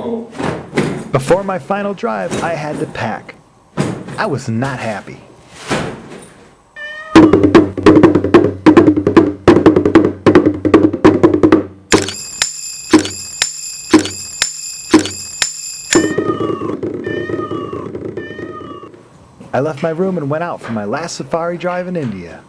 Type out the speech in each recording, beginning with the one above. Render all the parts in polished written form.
Before my final drive, I had to pack. I was not happy. I left my room and went out for my last safari drive in India.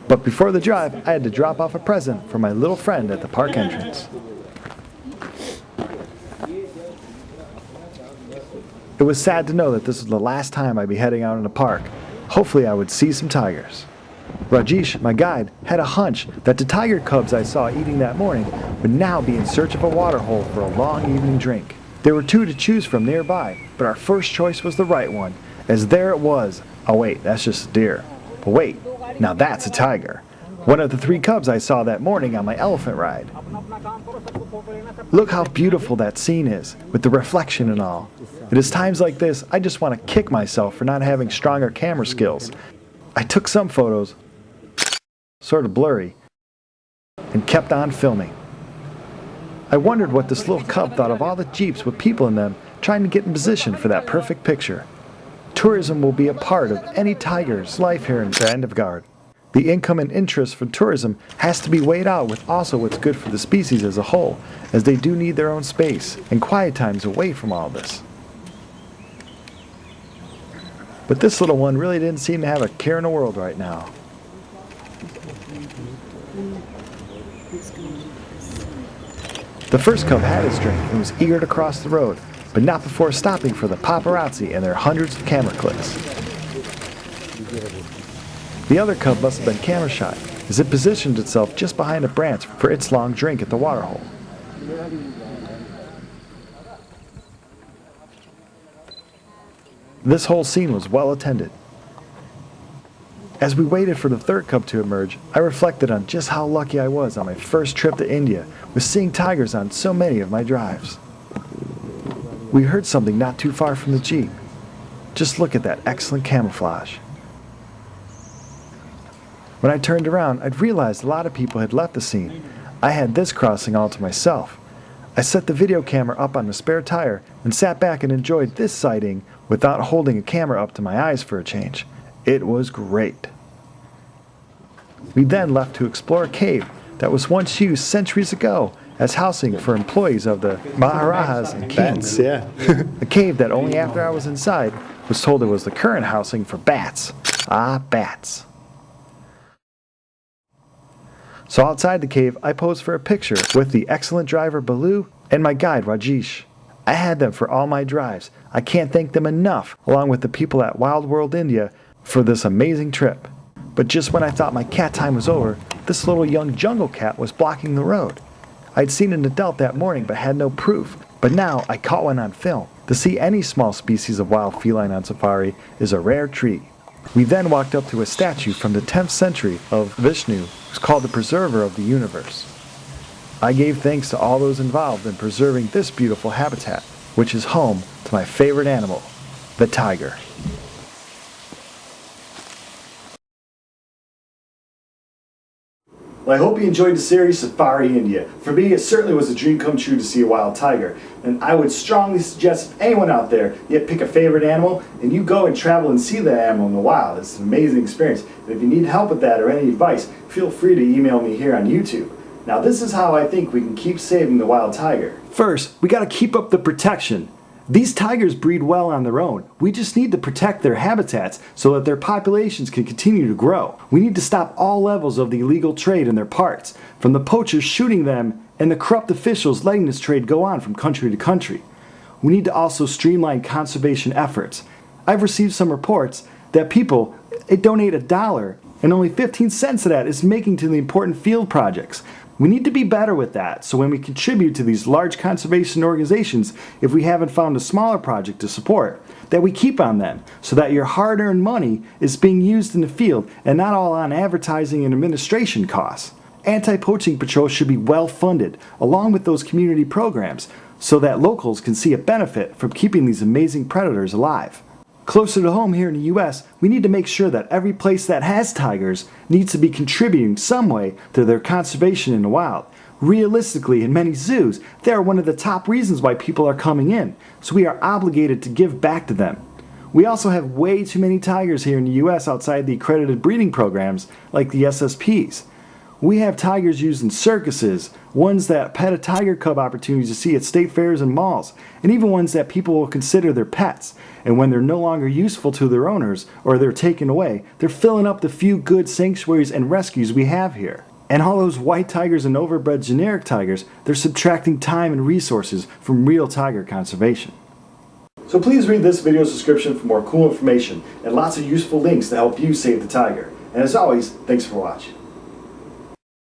But before the drive, I had to drop off a present for my little friend at the park entrance. It was sad to know that this was the last time I'd be heading out in the park. Hopefully I would see some tigers. Rajesh, my guide, had a hunch that the tiger cubs I saw eating that morning would now be in search of a water hole for a long evening drink. There were two to choose from nearby, but our first choice was the right one, as there it was. Oh wait, that's just a deer. But wait, now that's a tiger. One of the three cubs I saw that morning on my elephant ride. Look how beautiful that scene is, with the reflection and all. It is times like this I just want to kick myself for not having stronger camera skills. I took some photos, sort of blurry, and kept on filming. I wondered what this little cub thought of all the jeeps with people in them trying to get in position for that perfect picture. Tourism will be a part of any tiger's life here in Bandhavgarh. The income and interest from tourism has to be weighed out with also what's good for the species as a whole, as they do need their own space and quiet times away from all this. But this little one really didn't seem to have a care in the world right now. The first cub had his drink and was eager to cross the road, but not before stopping for the paparazzi and their hundreds of camera clicks. The other cub must have been camera shy, as it positioned itself just behind a branch for its long drink at the water hole. This whole scene was well attended. As we waited for the third cub to emerge, I reflected on just how lucky I was on my first trip to India with seeing tigers on so many of my drives. We heard something not too far from the jeep. Just look at that excellent camouflage. When I turned around, I'd realized a lot of people had left the scene. I had this crossing all to myself. I set the video camera up on the spare tire and sat back and enjoyed this sighting without holding a camera up to my eyes for a change. It was great. We then left to explore a cave that was once used centuries ago as housing for employees of the Maharajas and kings. A cave that only after I was inside was told it was the current housing for bats. Ah, bats. So outside the cave, I posed for a picture with the excellent driver Balu and my guide Rajesh. I had them for all my drives. I can't thank them enough, along with the people at Wild World India, for this amazing trip. But just when I thought my cat time was over, this little young jungle cat was blocking the road. I'd seen an adult that morning but had no proof, but now I caught one on film. To see any small species of wild feline on safari is a rare treat. We then walked up to a statue from the 10th century of Vishnu, who's called the preserver of the universe. I gave thanks to all those involved in preserving this beautiful habitat, which is home to my favorite animal, the tiger. Well, I hope you enjoyed the series Safari India. For me, it certainly was a dream come true to see a wild tiger. And I would strongly suggest if anyone out there, yet pick a favorite animal and you go and travel and see that animal in the wild. It's an amazing experience. And if you need help with that or any advice, feel free to email me here on YouTube. Now this is how I think we can keep saving the wild tiger. First, we got to keep up the protection. These tigers breed well on their own. We just need to protect their habitats so that their populations can continue to grow. We need to stop all levels of the illegal trade in their parts, from the poachers shooting them and the corrupt officials letting this trade go on from country to country. We need to also streamline conservation efforts. I've received some reports that people donate $1 and only 15 cents of that is making to the important field projects. We need to be better with that, so when we contribute to these large conservation organizations, if we haven't found a smaller project to support, that we keep on them, so that your hard-earned money is being used in the field and not all on advertising and administration costs. Anti-poaching patrols should be well funded, along with those community programs, so that locals can see a benefit from keeping these amazing predators alive. Closer to home here in the US, we need to make sure that every place that has tigers needs to be contributing some way to their conservation in the wild. Realistically, in many zoos, they are one of the top reasons why people are coming in, so we are obligated to give back to them. We also have way too many tigers here in the US outside the accredited breeding programs like the SSPs. We have tigers used in circuses, ones that pet a tiger cub opportunities to see at state fairs and malls, and even ones that people will consider their pets. And when they're no longer useful to their owners or they're taken away, they're filling up the few good sanctuaries and rescues we have here. And all those white tigers and overbred generic tigers, they're subtracting time and resources from real tiger conservation. So please read this video's description for more cool information and lots of useful links to help you save the tiger. And as always, thanks for watching.